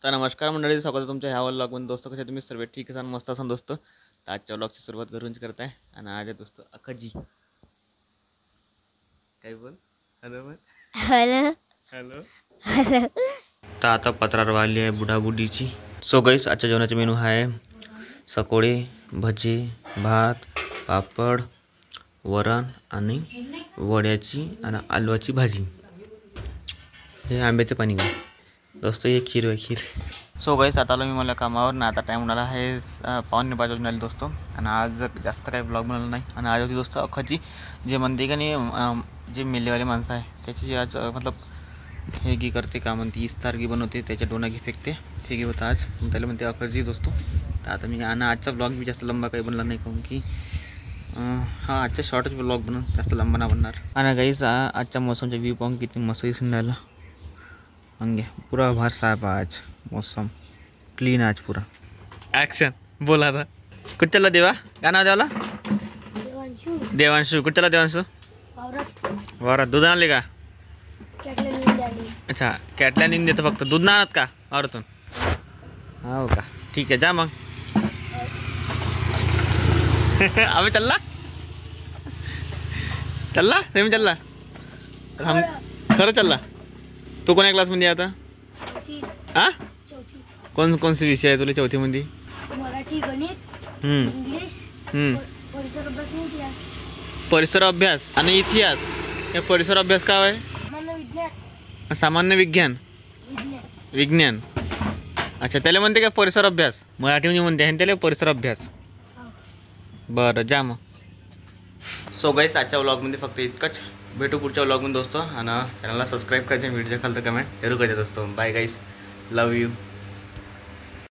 तर नमस्कार मंडळी, स्वागत आहे तुमच्या ह्या व्लॉगमध्ये. दोस्तों कसे तुम्ही सर्व ठीक असाल, मस्त असाल दोस्तों. तर आजच्या व्लॉगची सुरुवात घरून करताय आणि आज आहे दोस्तों अक्काजी. काय बोल, हॅलो बोल, हॅलो हॅलो. हॅलो. तर आता पत्रार वाली आहे बुडाबुडीची. सो गाईस, आजच्या जेवणाचे मेनू आहे सकोडे, भजी, भात, पापड, वरण आणि वड्याची आणि आलूची भाजी. हे आंब्याचे पाणी का दोस्तों, हे खीर आहे खीर. सो गाईस, आता आलो मी मला कामावर ना. आता टाईम होणार आहे 4:45 वाजून आले दोस्तों. आणि आज जास्त काही ब्लॉग बनवला नाही. आणि आज होती दोस्तों अख्खाची जे म्हणते का नाही, जे मेलेवाले माणसं आहे त्याची आज मतलब हे गी करते का म्हणते, इस्तारगी बनवते, त्याच्या डोनागी फेकते, ते गी होतं आज. त्याला म्हणते अख्खाची दोस्तों. तर आता मी आणि आजचा ब्लॉग मी जास्त लंबा काही बनला नाही, काहून की हा आजच्या शॉर्टच ब्लॉग बनवून जास्त लंबा ना बनणार. आणि गाईस, आजच्या मौसमचा व्ह्यू पाहून किती मस्त दिसून राहिला. अंगे पूरा भार साफ आज, मौसम क्लीन आज पूरा. ॲक्शन बोला आता. कुठं चालला देवा, गाणं द्यावला देवांशू. कुठं चालला देवांशू? वावरात. दूध आणले का? अच्छा, कॅटल्या नींद देतं फक्त, दूध ना आणत का वावरातून? हो का, ठीक आहे, जा मग. आम्ही चालला चालला तुम्ही चालला खरं चालला. तू कोण्या क्लासमध्ये आता? हा, कोणसे विषय आहे तुला चौथीमध्ये? मराठी, गणित, इंग्लिश, परिसर अभ्यास नाही, इतिहास. परिसर अभ्यास आणि इतिहास. हे परिसर अभ्यास का आहे? सामान्य विज्ञान. विज्ञान. अच्छा, त्याला म्हणते का परिसर अभ्यास? मराठीमध्ये म्हणते आणि त्याला परिसर अभ्यास. बरं, जा मग. सो गाईस, आजच्या व्लॉगमध्ये फक्त इतकंच. भेटू पुढच्या व्लॉगमध्ये दोस्तों. आणि चॅनलला सबस्क्राईब करायचं, व्हिडिओच्या खाली कमेंट जरूर करायचं दोस्तों. Bye guys, love you.